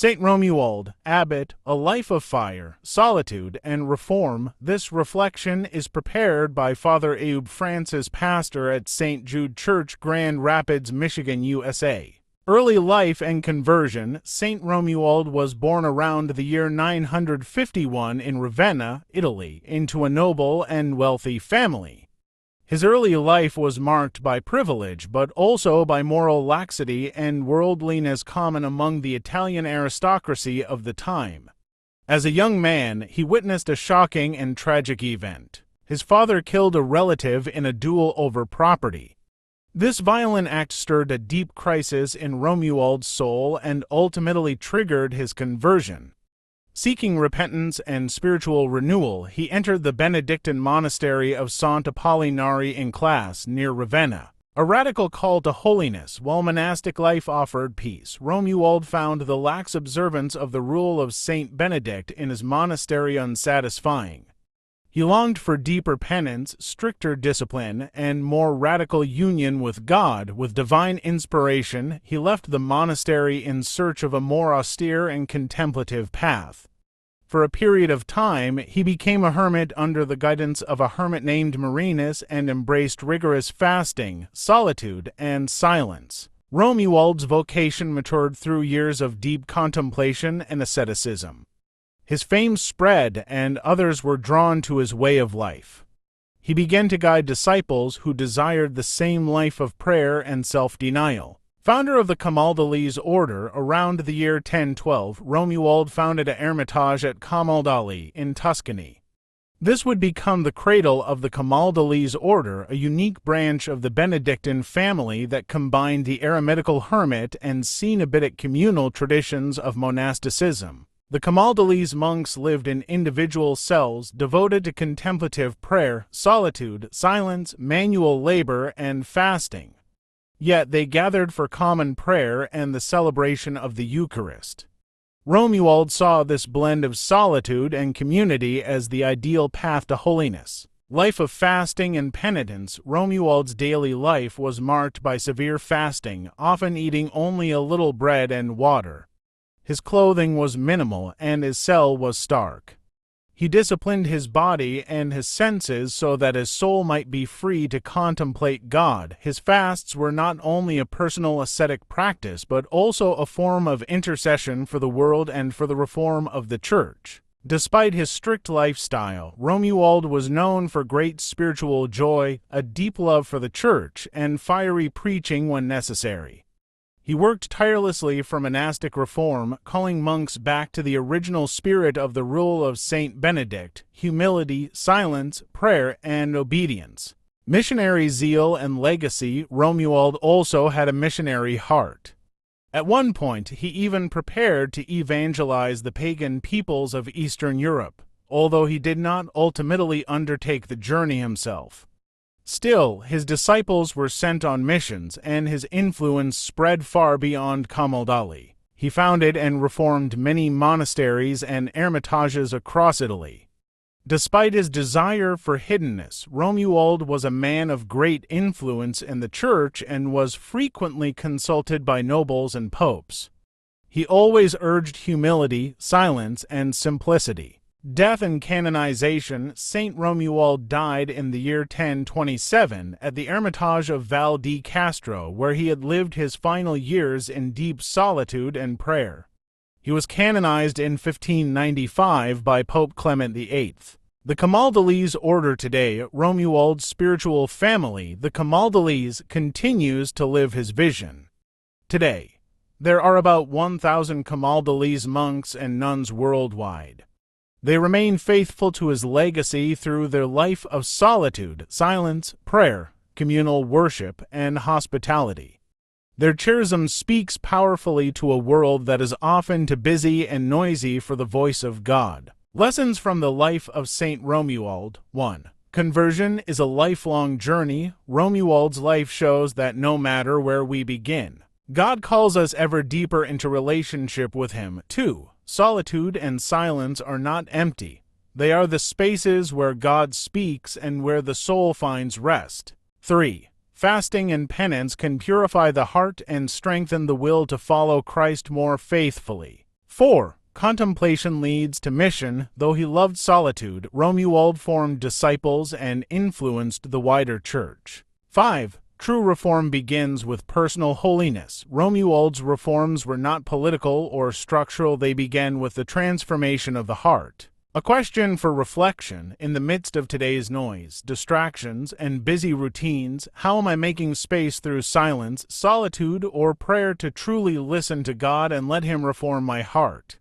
Saint Romuald, Abbot, A Life of Fire, Solitude, and Reform. This reflection is prepared by Father Abbot Francis, pastor at St. Jude Church, Grand Rapids, Michigan, USA. Early life and conversion. Saint Romuald was born around the year 951 in Ravenna, Italy, into a noble and wealthy family. His early life was marked by privilege, but also by moral laxity and worldliness common among the Italian aristocracy of the time. As a young man, he witnessed a shocking and tragic event. His father killed a relative in a duel over property. This violent act stirred a deep crisis in Romuald's soul and ultimately triggered his conversion. Seeking repentance and spiritual renewal, he entered the Benedictine monastery of Sant Apollinare in Classe, near Ravenna. A radical call to holiness, while monastic life offered peace, Romuald found the lax observance of the rule of Saint Benedict in his monastery unsatisfying. He longed for deeper penance, stricter discipline, and more radical union with God. With divine inspiration, he left the monastery in search of a more austere and contemplative path. For a period of time, he became a hermit under the guidance of a hermit named Marinus and embraced rigorous fasting, solitude, and silence. Romuald's vocation matured through years of deep contemplation and asceticism. His fame spread, and others were drawn to his way of life. He began to guide disciples who desired the same life of prayer and self-denial. Founder of the Camaldolese order, around the year 1012, Romuald founded a hermitage at Camaldoli in Tuscany. This would become the cradle of the Camaldolese order, a unique branch of the Benedictine family that combined the eremitical hermit and cenobitic communal traditions of monasticism. The Camaldolese monks lived in individual cells devoted to contemplative prayer, solitude, silence, manual labor, and fasting. Yet they gathered for common prayer and the celebration of the Eucharist. Romuald saw this blend of solitude and community as the ideal path to holiness. Life of fasting and penitence. Romuald's daily life was marked by severe fasting, often eating only a little bread and water. His clothing was minimal and his cell was stark. He disciplined his body and his senses so that his soul might be free to contemplate God. His fasts were not only a personal ascetic practice, but also a form of intercession for the world and for the reform of the Church. Despite his strict lifestyle, Romuald was known for great spiritual joy, a deep love for the Church, and fiery preaching when necessary. He worked tirelessly for monastic reform, calling monks back to the original spirit of the rule of Saint Benedict: humility, silence, prayer, and obedience. Missionary zeal and legacy. Romuald also had a missionary heart. At one point, he even prepared to evangelize the pagan peoples of Eastern Europe, although he did not ultimately undertake the journey himself. Still, his disciples were sent on missions, and his influence spread far beyond Camaldoli. He founded and reformed many monasteries and hermitages across Italy. Despite his desire for hiddenness, Romuald was a man of great influence in the Church and was frequently consulted by nobles and popes. He always urged humility, silence, and simplicity. Death and canonization. Saint Romuald died in the year 1027 at the Hermitage of Val di Castro, where he had lived his final years in deep solitude and prayer. He was canonized in 1595 by Pope Clement VIII. The Camaldolese order today. Romuald's spiritual family, the Camaldolese, continues to live his vision. Today, there are about 1,000 Camaldolese monks and nuns worldwide. They remain faithful to his legacy through their life of solitude, silence, prayer, communal worship, and hospitality. Their charism speaks powerfully to a world that is often too busy and noisy for the voice of God. Lessons from the life of Saint Romuald. 1. Conversion is a lifelong journey. Romuald's life shows that no matter where we begin, God calls us ever deeper into relationship with Him. 2. Solitude and silence are not empty. They are the spaces where God speaks and where the soul finds rest. 3. Fasting and penance can purify the heart and strengthen the will to follow Christ more faithfully. 4. Contemplation leads to mission. Though he loved solitude, Romuald formed disciples and influenced the wider church. 5. True reform begins with personal holiness. Romuald's reforms were not political or structural, they began with the transformation of the heart. A question for reflection: in the midst of today's noise, distractions, and busy routines, how am I making space through silence, solitude, or prayer to truly listen to God and let Him reform my heart?